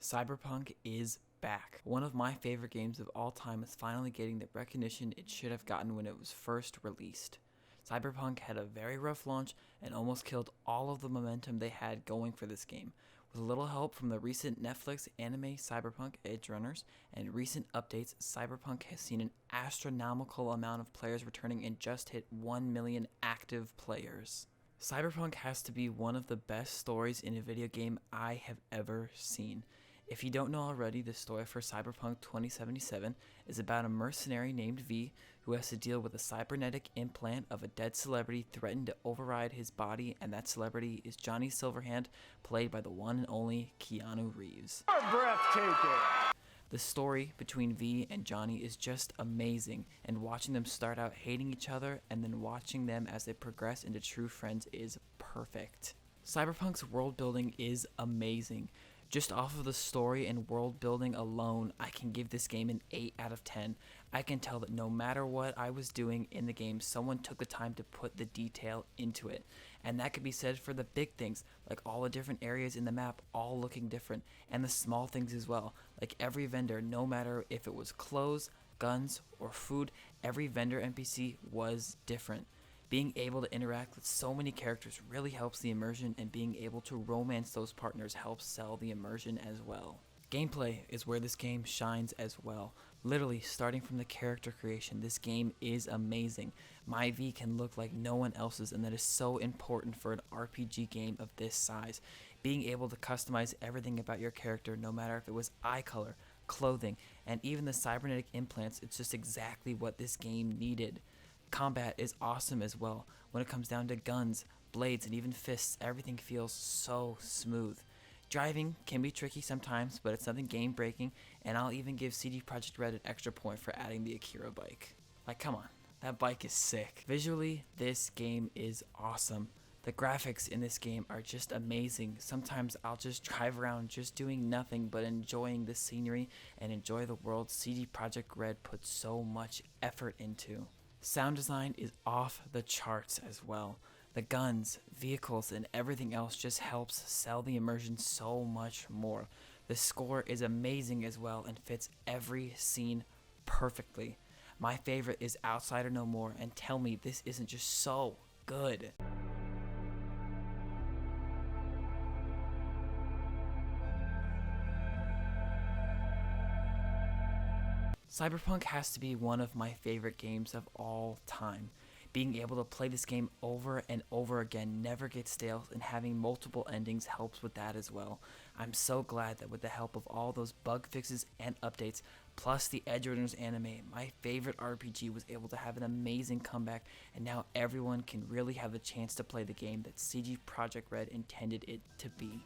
Cyberpunk is back. One of my favorite games of all time is finally getting the recognition it should have gotten when it was first released. Cyberpunk had a very rough launch and almost killed all of the momentum they had going for this game. With a little help from the recent Netflix anime Cyberpunk Edgerunners and recent updates, Cyberpunk has seen an astronomical amount of players returning and just hit 1 million active players. Cyberpunk has to be one of the best stories in a video game I have ever seen. If you don't know already, the story for Cyberpunk 2077 is about a mercenary named V who has to deal with a cybernetic implant of a dead celebrity threatened to override his body, and that celebrity is Johnny Silverhand, played by the one and only Keanu Reeves. Breathtaking! The story between V and Johnny is just amazing, and watching them start out hating each other and then watching them as they progress into true friends is perfect. Cyberpunk's world building is amazing. Just off of the story and world building alone, I can give this game an 8 out of 10. I can tell that no matter what I was doing in the game, someone took the time to put the detail into it. And that could be said for the big things, like all the different areas in the map all looking different, and the small things as well, like every vendor, no matter if it was clothes, guns, or food, every vendor NPC was different. Being able to interact with so many characters really helps the immersion, and being able to romance those partners helps sell the immersion as well. Gameplay is where this game shines as well. Literally, starting from the character creation, this game is amazing. My V can look like no one else's, and that is so important for an RPG game of this size. Being able to customize everything about your character, no matter if it was eye color, clothing, and even the cybernetic implants, it's just exactly what this game needed. Combat is awesome as well. When it comes down to guns, blades, and even fists, everything feels so smooth. Driving can be tricky sometimes, but it's nothing game breaking, and I'll even give CD Projekt Red an extra point for adding the Akira bike. Like, come on, that bike is sick. Visually, this game is awesome. The graphics in this game are just amazing. Sometimes I'll just drive around just doing nothing but enjoying the scenery and enjoy the world CD Projekt Red put so much effort into. Sound design is off the charts as well. The guns, vehicles, and everything else just helps sell the immersion so much more. The score is amazing as well and fits every scene perfectly. My favorite is Outsider No More, and tell me this isn't just so good. Cyberpunk has to be one of my favorite games of all time. Being able to play this game over and over again never gets stale, and having multiple endings helps with that as well. I'm so glad that with the help of all those bug fixes and updates, plus the Edgerunners anime, my favorite RPG was able to have an amazing comeback, and now everyone can really have the chance to play the game that CD Projekt Red intended it to be.